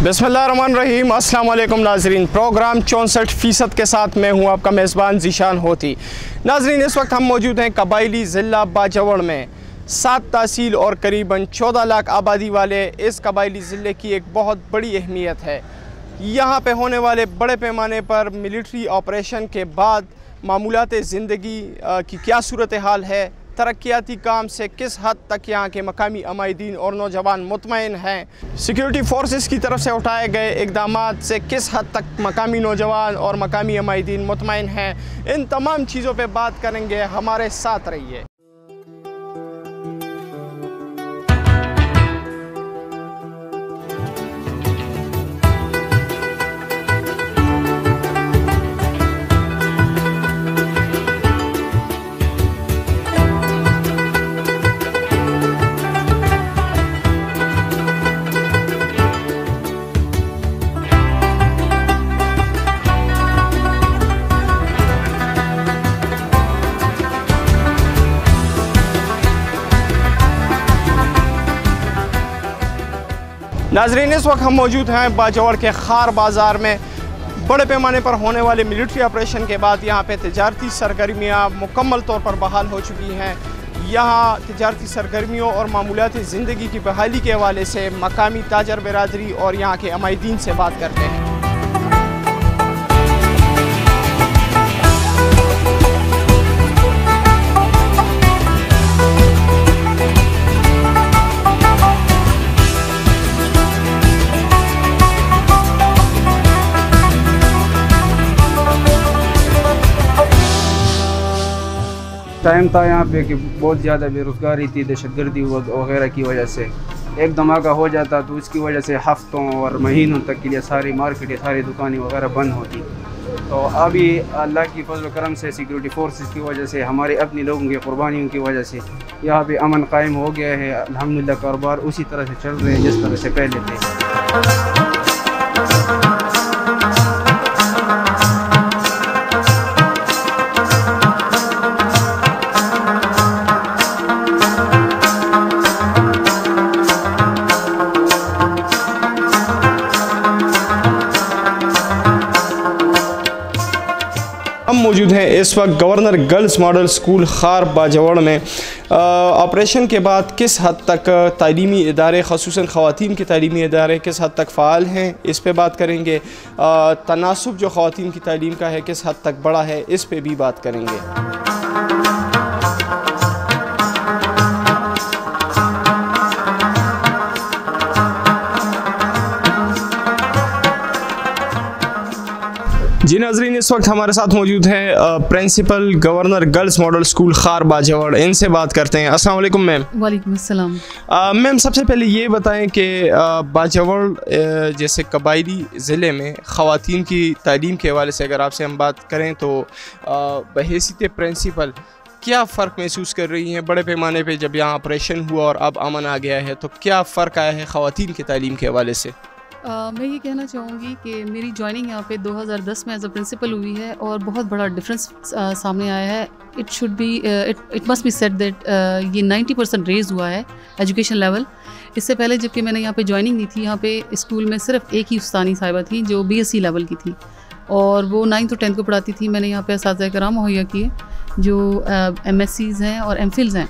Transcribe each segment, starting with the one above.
बिस्मिल्लाहिर्रहमानिर्रहीम। अस्सलाम वालेकुम नाजरीन। प्रोग्राम 64% के साथ मैं हूँ आपका मेज़बान ज़ीशान होती। नाजरीन, इस वक्त हम मौजूद हैं कबायली ज़िला बाजवड़ में। 7 तहसील और करीबन 14 लाख आबादी वाले इस कबायली ज़िले की एक बहुत बड़ी अहमियत है। यहाँ पे होने वाले बड़े पैमाने पर मिलिट्री ऑपरेशन के बाद मामूलात ज़िंदगी की क्या सूरत हाल है, तरक्याती काम से किस हद तक यहाँ के मकामी अमायदीन और नौजवान मुतमईन हैं, सिक्योरिटी फोर्सेस की तरफ से उठाए गए इक़दामात से किस हद तक मकामी नौजवान और मकामी अमायदीन मुतमईन हैं, इन तमाम चीज़ों पे बात करेंगे। हमारे साथ रहिए। नाजरीन, इस वक्त हम मौजूद हैं बाजवड़ के खार बाज़ार में। बड़े पैमाने पर होने वाले मिलिट्री ऑपरेशन के बाद यहाँ पे तिजारती सरगर्मियाँ मुकम्मल तौर पर बहाल हो चुकी हैं। यहाँ तिजारती सरगर्मियों और मामूलात ज़िंदगी की बहाली के हवाले से मकामी ताजर बिरादरी और यहाँ के अमायदीन से बात करते हैं। टाइम था यहाँ पे कि बहुत ज़्यादा बेरोज़गारी थी, दहशतगर्दी वगैरह की वजह से एक धमाका हो जाता तो उसकी वजह से हफ्तों और महीनों तक के लिए सारी मार्केटें, सारी दुकानें वगैरह बंद होती। तो अभी अल्लाह की फजल करम से सिक्योरिटी फोर्सेस की वजह से, हमारे अपने लोगों की कुर्बानियों की वजह से यहाँ पे अमन कायम हो गया है। अल्हम्दुलिल्लाह कारोबार उसी तरह से चल रहे हैं जिस तरह से पहले थे। हम मौजूद हैं इस वक्त गवर्नर गर्ल्स मॉडल स्कूल खार बाजवड़ में। ऑपरेशन के बाद किस हद तक तालीमी इदारे, ख़ुसूसन ख़वातीन के तालीमी इदारे किस हद तक फ़ाल हैं, इस पे बात करेंगे। तनासुब जो ख़वातीन की तालीम का है किस हद तक बड़ा है, इस पे भी बात करेंगे। जी नाजरीन, इस वक्त हमारे साथ मौजूद हैं principal government girls model school खार बाजवड़। इनसे बात करते हैं। अस्सलाम वालेकुम मैम। वालेकुम अस्सलाम। मैम, सबसे पहले ये बताएं कि बाजवड़ जैसे कबायली ज़िले में ख़वातीन की तालीम के हवाले से अगर आपसे हम बात करें तो बहैसियत प्रिंसिपल क्या फ़र्क महसूस कर रही हैं बड़े पैमाने पे जब यहाँ ऑपरेशन हुआ और अब अमन आ गया है, तो क्या फ़र्क आया है ख़वातीन की तालीम के हवाले से? मैं ये कहना चाहूँगी कि मेरी जॉइनिंग यहाँ पे 2010 में एज अ प्रिंसिपल हुई है और बहुत बड़ा डिफरेंस सामने आया है। It must be said that ये 90% रेज़ हुआ है एजुकेशन लेवल। इससे पहले जबकि मैंने यहाँ पे जॉइनिंग दी थी, यहाँ पे स्कूल में सिर्फ एक ही उस्तानी साहिबा थी जो BSc लेवल की थी और वो 9th और 10th को पढ़ाती थी। मैंने यहाँ पे असातिज़ा कराम मुहैया किए जो MScs हैं और MPhils हैं,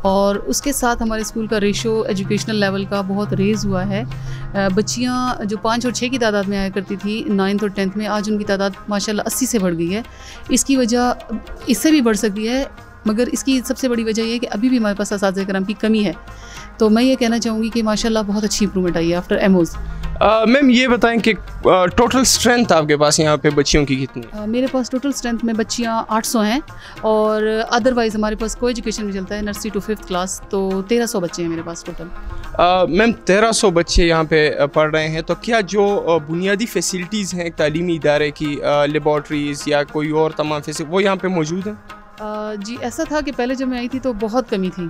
और उसके साथ हमारे स्कूल का रेशो एजुकेशनल लेवल का बहुत रेज़ हुआ है। बच्चियाँ जो 5 और 6 की तादाद में आया करती थी 9th और 10th में, आज उनकी तादाद माशाल्लाह 80 से बढ़ गई है। इसकी वजह इससे भी बढ़ सकती है, मगर इसकी सबसे बड़ी वजह यह है कि अभी भी हमारे पास असातिज़ा कराम की कमी है। तो मैं ये कहना चाहूँगी कि माशाल्लाह बहुत अच्छी इंप्रूवमेंट आई है आफ्टर एमओज़। मैम, ये बताएं कि टोटल स्ट्रेंथ आपके पास यहाँ पे बच्चियों की कितनी? मेरे पास टोटल स्ट्रेंथ में बच्चियाँ 800 हैं और अदरवाइज़ हमारे पास को एजुकेशन में चलता है नर्सरी टू 5th क्लास, तो 1300 बच्चे हैं मेरे पास टोटल। मैम, 1300 बच्चे यहाँ पे पढ़ रहे हैं, तो क्या जो बुनियादी फैसिलिटीज़ हैं तालीमी इदारे की, लेबॉर्ट्रीज़ या कोई और तमाम फैसिलिटी वो यहाँ पे मौजूद हैं? जी, ऐसा था कि पहले जब मैं आई थी तो बहुत कमी थी,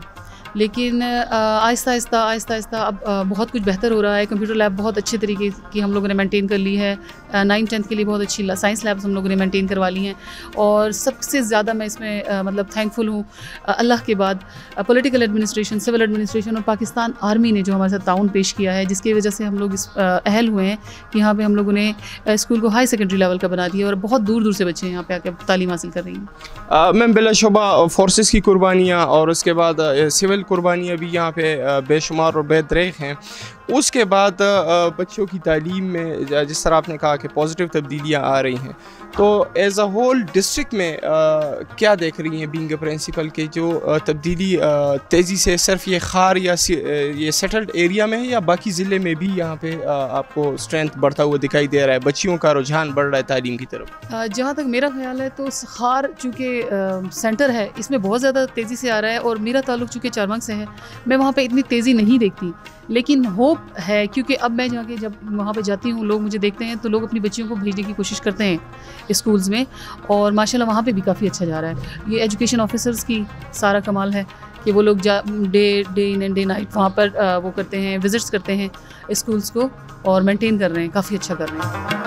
लेकिन आहिस्ता आहिस्ता अब बहुत कुछ बेहतर हो रहा है। कंप्यूटर लैब बहुत अच्छे तरीके की हम लोगों ने मेंटेन कर ली है। 9th-10th के लिए बहुत अच्छी साइंस लैब्स हम लोगों ने मेंटेन करवा ली हैं। और सबसे ज़्यादा मैं इसमें मतलब थैंकफुल हूँ अल्लाह के बाद पॉलिटिकल एडमिनिस्ट्रेशन, सिविल एडमिनिस्ट्रेशन और पाकिस्तान आर्मी ने जो हमारे साथ ताउन पेश किया है, जिसकी वजह से हम लोग इस अहल हुए हैं कि यहाँ पे हम लोगों ने स्कूल को हाई सेकेंडरी लेवल का बना दिया और बहुत दूर दूर से बच्चे यहाँ पे आके तालीम हासिल कर रही हैं। मैम बिलाशुबा फोर्सेस की कुर्बानियाँ और उसके बाद सिविल कुर्बानियाँ भी यहाँ पे बेशुमार और बेदरेक हैं। उसके बाद बच्चों की तालीम में जिस तरह आपने कहा कि पॉजिटिव तब्दीलियाँ आ रही हैं, तो एज अ होल डिस्ट्रिक्ट में क्या देख रही हैं बीइंग अ प्रिंसिपल के जो तब्दीली तेज़ी से सिर्फ ये खार या ये सेटल्ड एरिया में है या बाकी ज़िले में भी यहाँ पे आपको स्ट्रेंथ बढ़ता हुआ दिखाई दे रहा है, बच्चियों का रुझान बढ़ रहा है तालीम की तरफ? जहाँ तक मेरा ख्याल है तो खार चूँकि सेंटर है, इसमें बहुत ज़्यादा तेज़ी से आ रहा है और मेरा ताल्लुक चूँकि चारबाग से है, मैं वहाँ पे इतनी तेज़ी नहीं देखती, लेकिन होप है क्योंकि अब मैं जाके जब वहाँ पे जाती हूँ, लोग मुझे देखते हैं तो लोग अपनी बच्चियों को भेजने की कोशिश करते हैं स्कूल्स में और माशाल्लाह वहाँ पे भी काफ़ी अच्छा जा रहा है। ये एजुकेशन ऑफिसर्स की सारा कमाल है कि वो लोग day in and day night वहाँ पर वो करते हैं, विजिट्स करते हैं स्कूल्स को और मेंटेन कर रहे हैं, काफ़ी अच्छा कर रहे हैं।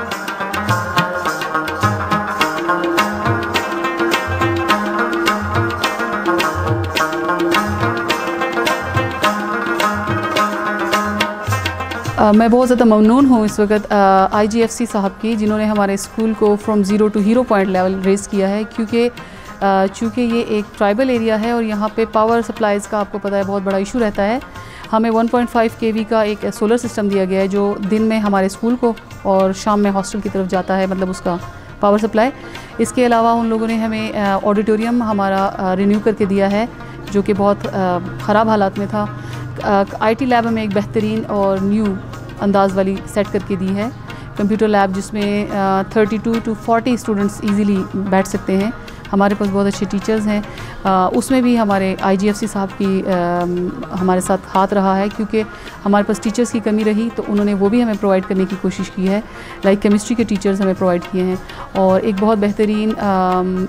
मैं बहुत ज़्यादा ममनून हूँ इस वक्त IGFC साहब की, जिन्होंने हमारे स्कूल को from zero to hero point level raise किया है, क्योंकि चूँकि ये एक ट्राइबल एरिया है और यहाँ पे पावर सप्लाईज़ का आपको पता है बहुत बड़ा इशू रहता है। हमें 1.5 kV का एक सोलर सिस्टम दिया गया है जो दिन में हमारे स्कूल को और शाम में हॉस्टल की तरफ जाता है, मतलब उसका पावर सप्लाई। इसके अलावा उन लोगों ने हमें ऑडिटोरियम हमारा रिन्यू करके दिया है जो कि बहुत ख़राब हालात में था। IT लैब हमें एक बेहतरीन और न्यू अंदाज़ वाली सेट करके दी है। कंप्यूटर लैब जिसमें 32 to 40 स्टूडेंट्स इजीली बैठ सकते हैं। हमारे पास बहुत अच्छे टीचर्स हैं। उसमें भी हमारे IGFC साहब की हमारे साथ हाथ रहा है, क्योंकि हमारे पास टीचर्स की कमी रही तो उन्होंने वो भी हमें प्रोवाइड करने की कोशिश की है। लाइक केमिस्ट्री के टीचर्स हमें प्रोवाइड किए हैं और एक बहुत बेहतरीन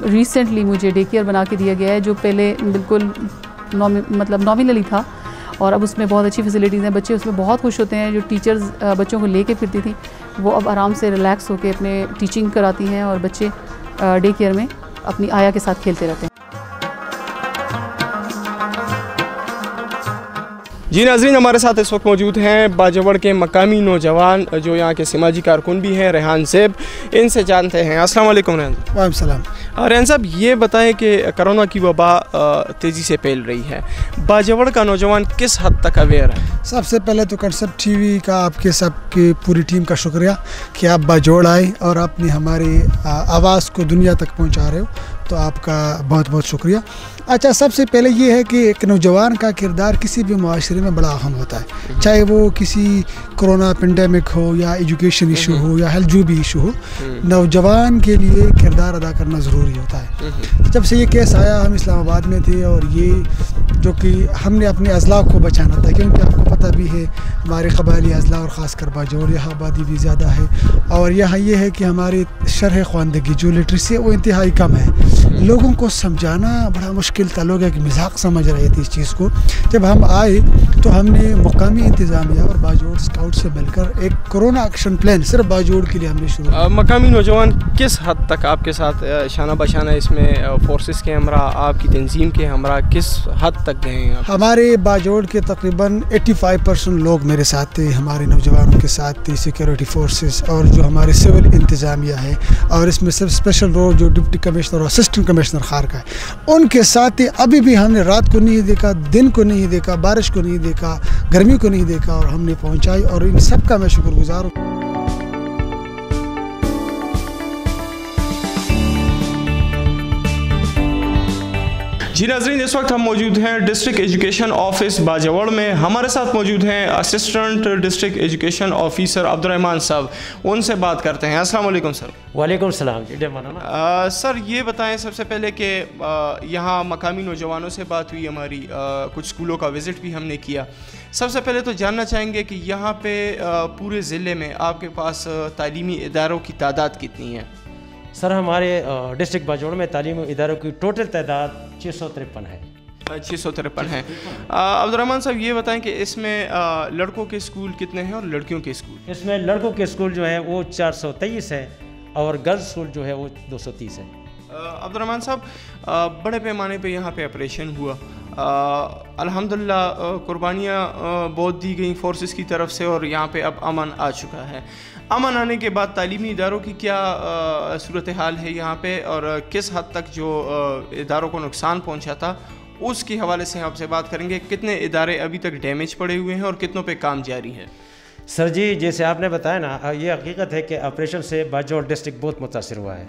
रिसेंटली मुझे डे केयर बना के दिया गया है जो पहले बिल्कुल नॉमिनली था और अब उसमें बहुत अच्छी फैसिलिटीज़ हैं। बच्चे उसमें बहुत खुश होते हैं। जो टीचर्स बच्चों को लेके फिरती थी वो अब आराम से रिलैक्स होकर अपने टीचिंग कराती हैं और बच्चे डे केयर में अपनी आया के साथ खेलते रहते हैं। जी नाज़रीन, हमारे साथ इस वक्त मौजूद हैं बाजवड़ के मकामी नौजवान जो यहाँ के समाजी कारकुन भी हैं, रेहान ज़ेब। इनसे जानते हैं। अस्सलाम वालेकुम रेहान। वालेकुम सलाम। रेहान साहब, ये बताएं कि कोरोना की वबा तेज़ी से फैल रही है, बाजवड़ का नौजवान किस हद तक अवेयर है? सबसे पहले तो कंसेप्ट TV का आपके सबकी पूरी टीम का शुक्रिया कि आप बाजवड़ आए और आपने हमारी आवाज़ को दुनिया तक पहुँचा रहे हो, तो आपका बहुत बहुत शुक्रिया। अच्छा, सबसे पहले ये है कि एक नौजवान का किरदार किसी भी माशरे में बड़ा अहम होता है, चाहे वो किसी कोरोना पेंडेमिक हो या एजुकेशन इशू हो या हेल्थ जो भी इशू हो, नौजवान के लिए किरदार अदा करना ज़रूरी होता है। जब से ये केस आया, हम इस्लामाबाद में थे और ये जो कि हमने अपने अजला को बचाना था, क्योंकि आपको पता भी है हमारे कबायली अजला और ख़ासकर बाजवड़ यहाँ आबादी भी ज़्यादा है और यहाँ ये है कि हमारी शरह ख़वानदगी जो लिटरेसी है वो इंतहाई कम है। लोगों को समझाना बड़ा मुश्किल था, लोग एक मजाक समझ रहे थे इस चीज़ को। जब हम आए तो हमने मुकामी इंतज़ामिया और बाजवड़ स्काउट से मिलकर एक कोरोना एक्शन प्लान सिर्फ बाजवड़ के लिए हमने शुरू। मकामी नौजवान किस हद तक आपके साथ शाना बशाना इसमें फोर्सेस के हमरा, आपकी तंजीम के हमरा किस हद तक गए हैं? हमारे बाजवड़ के तकरीबन 85% लोग मेरे साथ थे, हमारे नौजवानों के साथ थे, सिक्योरिटी फोर्सेस और जो हमारे सिविल इंतज़ामिया है और इसमें सिर्फ स्पेशल रोल जो डिप्टी कमिश्नर और असिस्टेंट कमिश्नर खार का है, उनके साथ ही अभी भी हमने रात को नहीं देखा, दिन को नहीं देखा, बारिश को नहीं देखा, गर्मी को नहीं देखा और हमने पहुंचाई और इन सब का मैं शुक्रगुजार हूँ। जी नाज़रीन, इस वक्त हम मौजूद हैं डिस्ट्रिक्ट एजुकेशन ऑफिस बाजवड़ में। हमारे साथ मौजूद हैं assistant district education officer Abdurrahman साहब। उनसे बात करते हैं। अस्सलाम वालेकुम सर। वालेकुम सलाम। सर ये बताएं सबसे पहले कि यहाँ मकामी नौजवानों से बात हुई हमारी, कुछ स्कूलों का विज़िट भी हमने किया। सबसे पहले तो जानना चाहेंगे कि यहाँ पे पूरे ज़िले में आपके पास तालीमी इदारों की तादाद कितनी है? सर, हमारे डिस्ट्रिक्ट बाजवड़ में तालीमी इदारों की टोटल तादाद 653 है। 653 हैं। अब्दुर्रहमान साहब ये बताएं कि इसमें लड़कों के स्कूल कितने हैं और लड़कियों के स्कूल? इसमें लड़कों के स्कूल जो है वो 423 है और गर्ल्स स्कूल जो है वो 230 है। अब्दुर्रहमान साहब बड़े पैमाने पे यहाँ पे ऑपरेशन हुआ, अल्हम्दुलिल्लाह कुर्बानियाँ बहुत दी गई फोर्सेस की तरफ से और यहाँ पे अब अमन आ चुका है। अमन आने के बाद तालीमी इदारों की क्या सूरत हाल है यहाँ पे और किस हद तक जो इदारों को नुकसान पहुँचा था उसके हवाले से आपसे बात करेंगे। कितने इदारे अभी तक डैमेज पड़े हुए हैं और कितनों पे काम जारी है? सर जी, जैसे आपने बताया ना, ये हकीकत है कि ऑपरेशन से बाजौड़ डिस्ट्रिक्ट बहुत मुतासर हुआ है।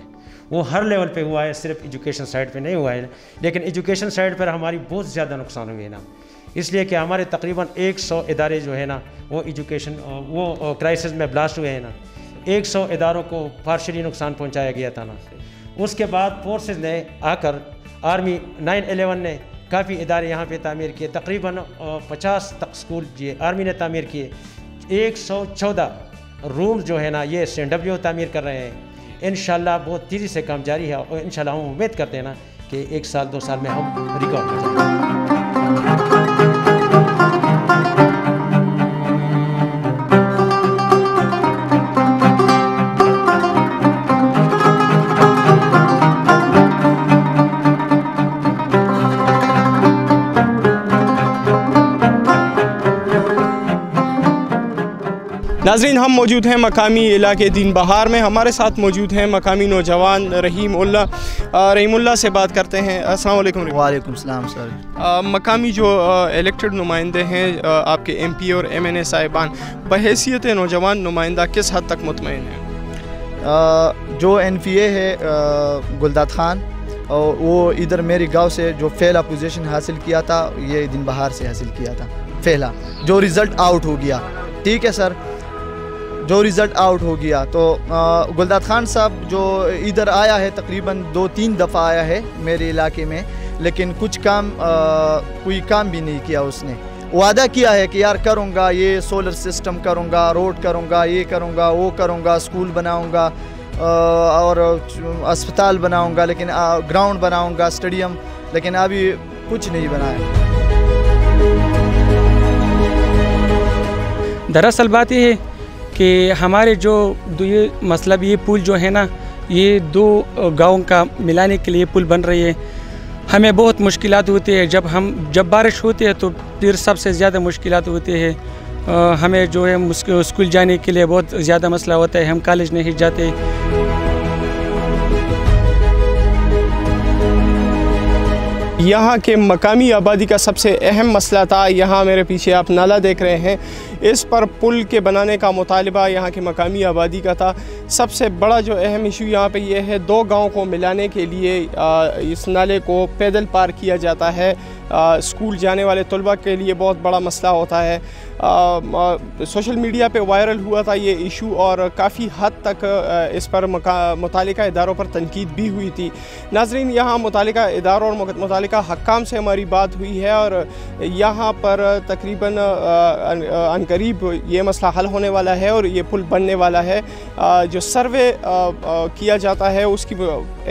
वो हर लेवल पे हुआ है, सिर्फ एजुकेशन साइड पे नहीं हुआ है, लेकिन एजुकेशन साइड पर हमारी बहुत ज़्यादा नुकसान हुए ना, इसलिए कि हमारे तकरीबन 100 इदारे जो है ना वो एजुकेशन वो क्राइसिस में ब्लास्ट हुए हैं ना। 100 इदारों को पार्शली नुकसान पहुँचाया गया था ना। उसके बाद फोर्सेस ने आकर आर्मी 9/11 ने काफ़ी इदारे यहाँ पे तामीर किए, तकरीबन 50 तक स्कूल ये आर्मी ने तामीर किए। 114 रूम जो है ना ये CNW तामीर कर रहे हैं। इंशाल्लाह बहुत तेज़ी से काम जारी है और इंशाल्लाह हम उम्मीद करते हैं ना कि 1 साल 2 साल में हम रिकॉर्ड हो जाएंगे। नाज़रीन, हम मौजूद हैं मकामी इलाके दीन बहार में। हमारे साथ मौजूद हैं मकामी नौजवान रहीमुल्लाह से बात करते हैं। अस्सलाम वालेकुम। वालेकुम सलाम सर। मकामी जो इलेक्टेड नुमाइंदे हैं आपके MP और MNA साहिबान, बहैसियत नौजवान नुमाइंदा किस हद तक मुतमईन है? जो NPA है गुलदाद खान, वो इधर मेरे गांव से जो पहला पोजीशन हासिल किया था ये दीन बहार से हासिल किया था पहला, जो रिज़ल्ट आउट हो गया। ठीक है सर, जो रिज़ल्ट आउट हो गया तो गुलदाद खान साहब जो इधर आया है तकरीबन 2-3 दफ़ा आया है मेरे इलाके में, लेकिन कुछ काम कोई काम भी नहीं किया उसने। वादा किया है कि यार करूँगा, ये सोलर सिस्टम करूँगा, रोड करूँगा, ये करूँगा, वो करूँगा, स्कूल बनाऊँगा और अस्पताल बनाऊँगा, लेकिन ग्राउंड बनाऊँगा, स्टेडियम, लेकिन अभी कुछ नहीं बनाया। दरअसल बात ये है कि हमारे जो ये मतलब ये पुल जो है ना, ये 2 गाँव का मिलाने के लिए पुल बन रही है। हमें बहुत मुश्किलात होती है जब बारिश होती है तो फिर सबसे ज़्यादा मुश्किलात होती है। हमें जो है स्कूल जाने के लिए बहुत ज़्यादा मसला होता है, हम कॉलेज नहीं जाते। यहाँ के मकामी आबादी का सबसे अहम मसला था, यहाँ मेरे पीछे आप नाला देख रहे हैं, इस पर पुल के बनाने का मुतालबा यहाँ की मकामी आबादी का था। सबसे बड़ा जो अहम इशू यहाँ पे ये है, 2 गाँव को मिलाने के लिए इस नाले को पैदल पार किया जाता है। स्कूल जाने वाले तलबा के लिए बहुत बड़ा मसला होता है। सोशल मीडिया पे वायरल हुआ था ये इशू और काफ़ी हद तक इस पर मुतालिका इदारों पर तनकीद भी हुई थी। नाज़रीन, यहाँ मुतालिका इदारों और मुतालिका हक्काम से हमारी बात हुई है और यहाँ पर तकरीबन अनकरीब ये मसला हल होने वाला है और ये पुल बनने वाला है। जो सर्वे किया जाता है उसकी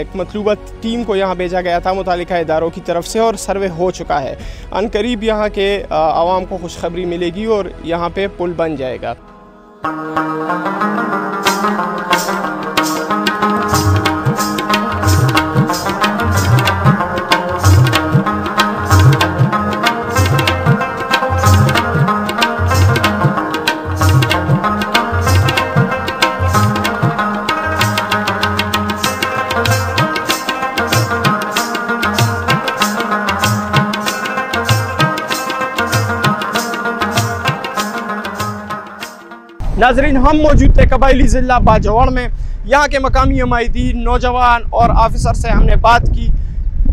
एक मतलूबा टीम को यहाँ भेजा गया था मुतालिका इदारों की तरफ से और सर्वे हो चुका है। अनकरीब यहाँ के आवाम को खुशखबरी मिलेगी और यहाँ पे पुल बन जाएगा। नाज़रीन, हम मौजूद थे कबायली ज़िला बाजौड़ में। यहाँ के मकामी हमायती नौजवान और ऑफिसर से हमने बात की।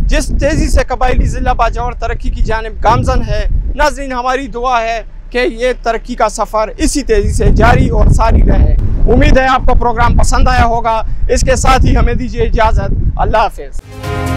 जिस तेज़ी से कबायली ज़िला बाजौड़ तरक्की की जानिब गामज़न है, नाज़रीन हमारी दुआ है कि ये तरक्की का सफ़र इसी तेज़ी से जारी और सारी रहे। उम्मीद है आपको प्रोग्राम पसंद आया होगा। इसके साथ ही हमें दीजिए इजाज़त। अल्लाह हाफ़िज़।